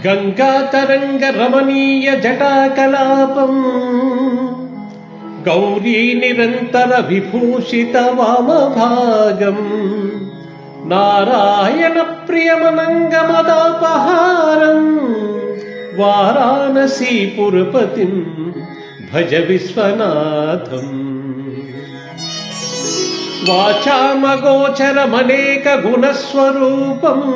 गंगातरंग रमणीय जटाकलापम् गौरी निरंतर विभूषित वामभागम् नारायण प्रियमनंगमदापहारम् वाराणसीपुरपतिम् भज विश्वनाथम्। वाचामगोचरमनेक गुणस्वरूपम्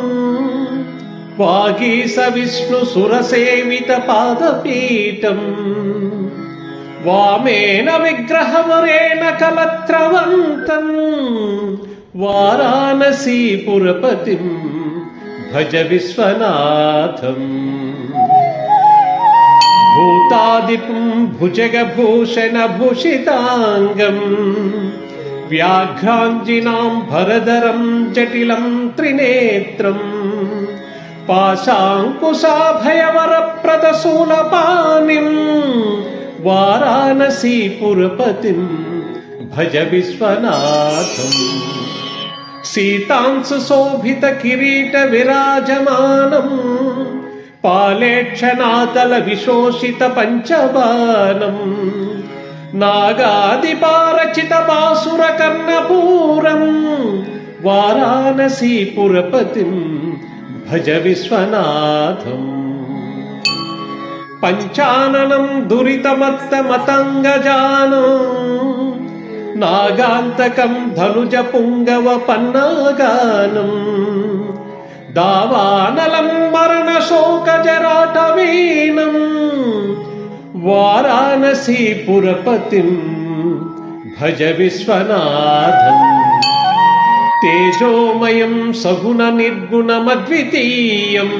वागीश विष्णु सुरसेवित पादपीठम् वामेन विग्रहवरेण कलत्रवन्तम् वाराणसीपुरपतिम् भज विश्वनाथम्। भूतादिपुम् भुजगभूषणभूषिताङ्गम् व्याघ्राञ्जिनाम् भरधरम् जटिलम् त्रिनेत्रम् पाशाङ्कुशाभयवरप्रदशूलपाणिम् वाराणसीपुरपतिम् भज विश्वनाथम्। सीतांशुशोभित किरीट विराजमानम् पालेक्षणातल विशोषित पञ्चबाणम् नागादिपारचित बासुर कर्णपूरम् वाराणसीपुरपतिम् भज विश्वनाथम्। पञ्चाननम् दुरितमत्तमतङ्गजानम् नागान्तकम् धनुज पुङ्गव पन्नागानम् दावानलम् मरणशोकजराटवीनम् वाराणसीपुरपतिम् भज विश्वनाथम्। तेजोमयम् सगुण निर्गुणमद्वितीयम्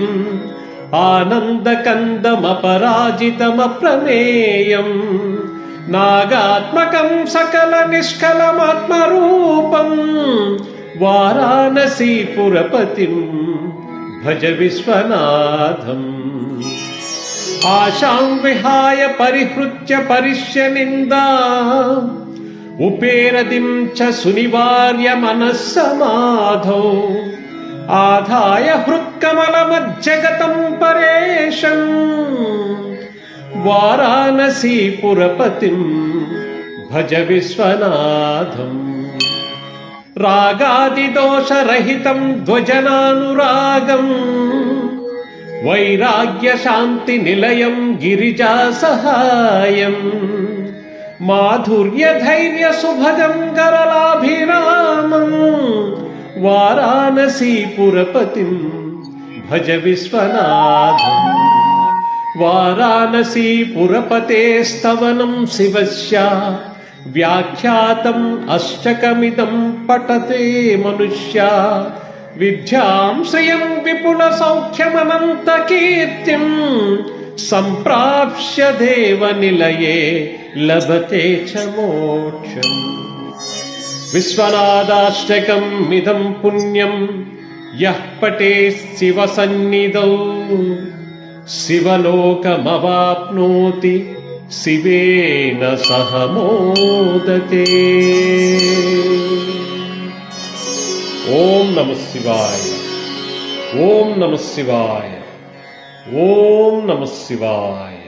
आनन्दकन्दमपराजितमप्रमेयम् नागात्मकम् सकल निष्कलमात्मरूपम् वाराणसीपुरपतिम् भज विश्वनाथम्। आशां विहाय परिहृत्य परिष्य निन्दा उपेरदिं च सुनिवार्य मनः समाधौ आधाय हृत्कमलमज्जगतं परेशम् वाराणसीपुरपतिम् भज विश्वनाथम्। रागादिदोषरहितं ध्वजनानुरागम् वैराग्यशान्तिनिलयं गिरिजासहायम् माधुर्यधैर्यसुभगं गरलाभिरामम् वाराणसीपुरपतिम् भज विश्वनाथम्। वाराणसीपुरपतेस्तवनं शिवस्य व्याख्यातम् अष्टकमिदं पठते मनुष्या विद्यां श्रियं विपुलसौख्यमनन्तकीर्तिम् सम्प्राप्य देवनिलये लभते च मोक्षम्। विश्वनाथाष्टकम् इदं पुण्यं यः पठेत् शिवसन्निधौ शिवलोकमवाप्नोति शिवेन सह मोदते। ओम नमः शिवाय। ओम नमः शिवाय। ओम नमः शिवाय।